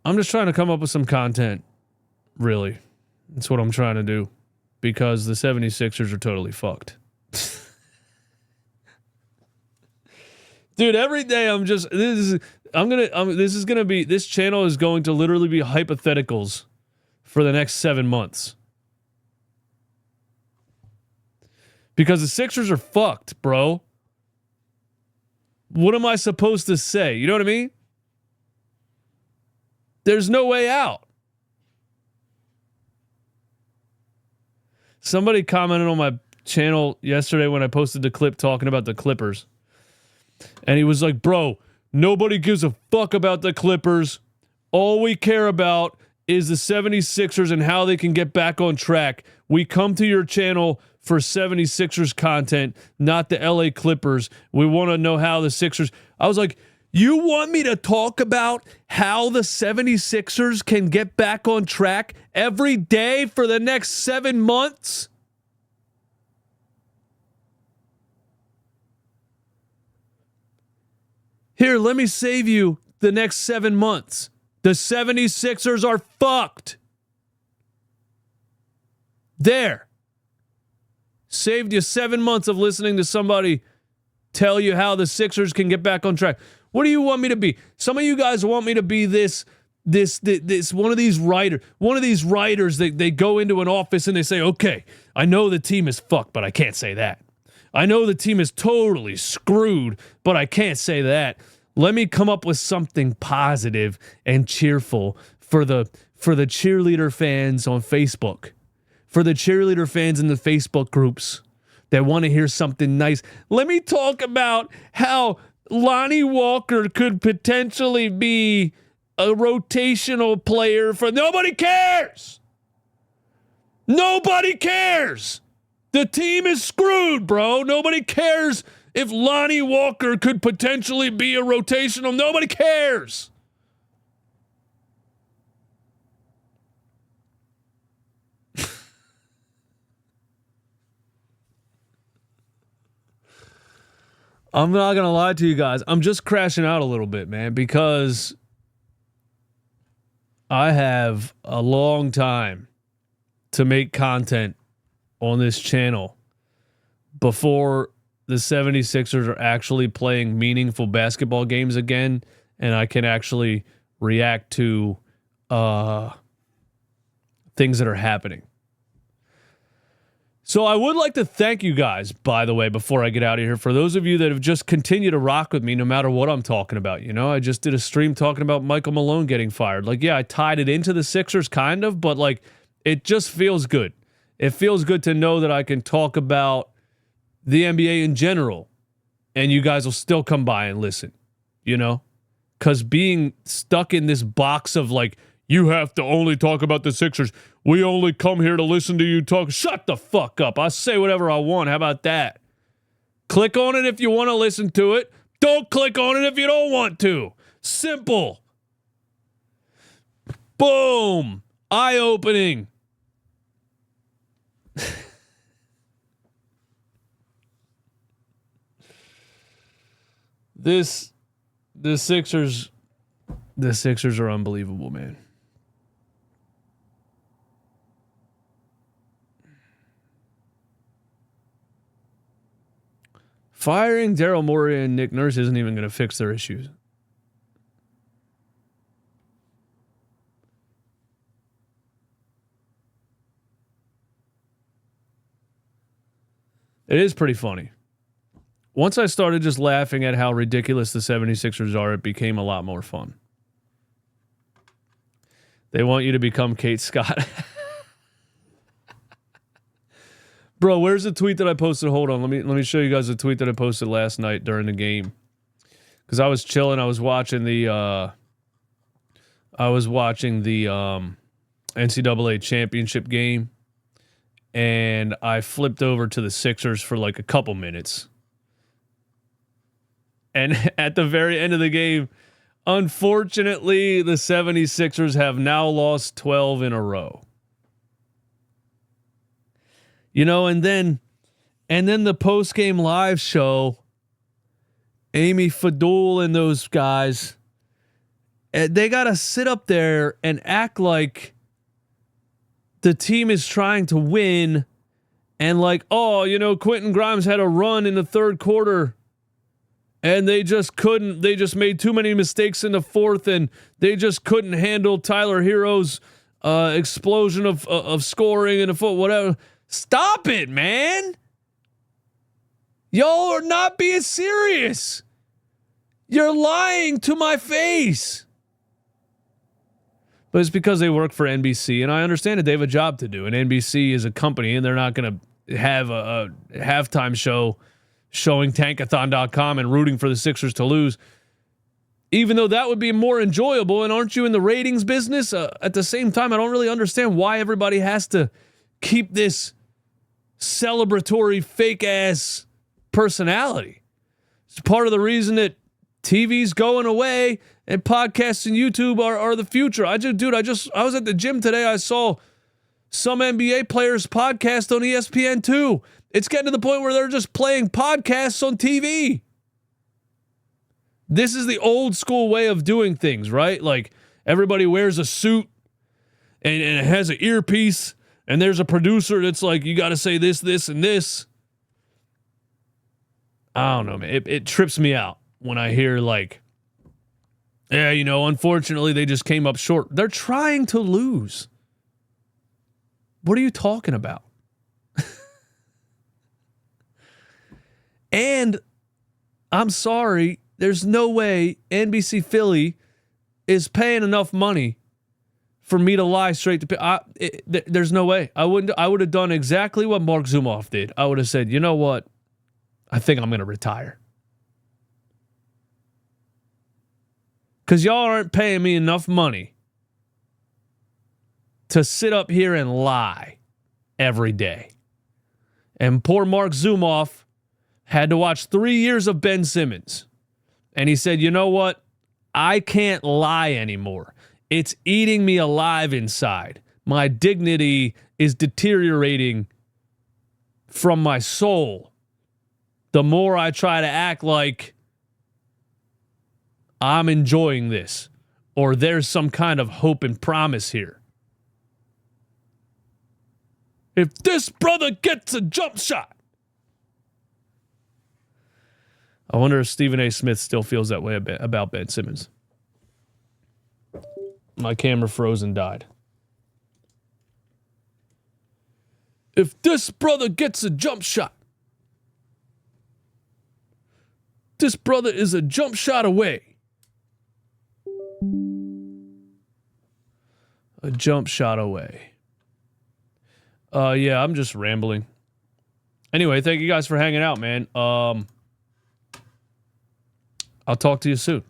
I'm just trying to come up with some content, really. That's what I'm trying to do, because the 76ers are totally fucked. Dude, every day this channel is going to literally be hypotheticals for the next 7 months. Because the Sixers are fucked, bro. What am I supposed to say? You know what I mean? There's no way out. Somebody commented on my channel yesterday when I posted the clip talking about the Clippers. And he was like, bro, nobody gives a fuck about the Clippers. All we care about is the 76ers and how they can get back on track. We come to your channel for 76ers content, not the LA Clippers. We want to know how the Sixers... I was like, you want me to talk about how the 76ers can get back on track every day for the next 7 months? Here, let me save you the next 7 months. The 76ers are fucked. There. Saved you 7 months of listening to somebody tell you how the Sixers can get back on track. What do you want me to be? Some of you guys want me to be this one of these writers that they go into an office and they say, okay, I know the team is fucked, but I can't say that. I know the team is totally screwed, but I can't say that. Let me come up with something positive and cheerful for the cheerleader fans on Facebook, for the cheerleader fans in the Facebook groups that want to hear something nice. Let me talk about how Lonnie Walker could potentially be a rotational player for... Nobody cares. Nobody cares. The team is screwed, bro. Nobody cares if Lonnie Walker could potentially be a rotational. Nobody cares. I'm not going to lie to you guys. I'm just crashing out a little bit, man, because I have a long time to make content on this channel before the 76ers are actually playing meaningful basketball games again, and I can actually react to things that are happening. So I would like to thank you guys, by the way, before I get out of here, for those of you that have just continued to rock with me no matter what I'm talking about. You know, I just did a stream talking about Michael Malone getting fired. Like, yeah, I tied it into the Sixers kind of, but like, it just feels good. It feels good to know that I can talk about the NBA in general, and you guys will still come by and listen, you know? Because being stuck in this box of like, you have to only talk about the Sixers. We only come here to listen to you talk. Shut the fuck up. I say whatever I want. How about that? Click on it if you want to listen to it. Don't click on it if you don't want to. Simple. Boom. Eye-opening. The Sixers are unbelievable, man. Firing Daryl Morey and Nick Nurse isn't even going to fix their issues. It is pretty funny. Once I started just laughing at how ridiculous the 76ers are, it became a lot more fun. They want you to become Kate Scott. Bro, where's the tweet that I posted? Hold on, let me show you guys the tweet that I posted last night during the game. Because I was chilling, I was watching the NCAA championship game, and I flipped over to the Sixers for like a couple minutes. And at the very end of the game, unfortunately, the 76ers have now lost 12 in a row. You know, and then the post-game live show, Amy Fadul and those guys, they got to sit up there and act like the team is trying to win and like, oh, Quentin Grimes had a run in the third quarter and they just made too many mistakes in the fourth and they just couldn't handle Tyler Hero's explosion of scoring in the foot, whatever. Stop it, man. Y'all are not being serious. You're lying to my face. But it's because they work for NBC, and I understand that they have a job to do, and NBC is a company, and they're not going to have a halftime show showing tankathon.com and rooting for the Sixers to lose, even though that would be more enjoyable, and aren't you in the ratings business? At the same time, I don't really understand why everybody has to keep this celebratory, fake-ass personality. It's part of the reason that TV's going away and podcasts and YouTube are the future. I was at the gym today. I saw some NBA players podcast on ESPN2. It's getting to the point where they're just playing podcasts on TV. This is the old school way of doing things, right? Like everybody wears a suit and it has an earpiece and there's a producer that's like, you got to say this, this, and this. I don't know, man. It trips me out when I hear like, yeah, unfortunately they just came up short. They're trying to lose. What are you talking about? And I'm sorry, there's no way NBC Philly is paying enough money for me to lie straight to there's no way. I would have done exactly what Mark Zumoff did. I would have said, you know what? I think I'm going to retire. Because y'all aren't paying me enough money to sit up here and lie every day. And poor Mark Zumoff had to watch 3 years of Ben Simmons. And he said, you know what? I can't lie anymore. It's eating me alive inside. My dignity is deteriorating from my soul. The more I try to act like I'm enjoying this or there's some kind of hope and promise here. If this brother gets a jump shot. I wonder if Stephen A. Smith still feels that way about Ben Simmons. My camera froze and died. If this brother gets a jump shot. This brother is a jump shot away. A jump shot away. Yeah, I'm just rambling. Anyway, thank you guys for hanging out, man. I'll talk to you soon.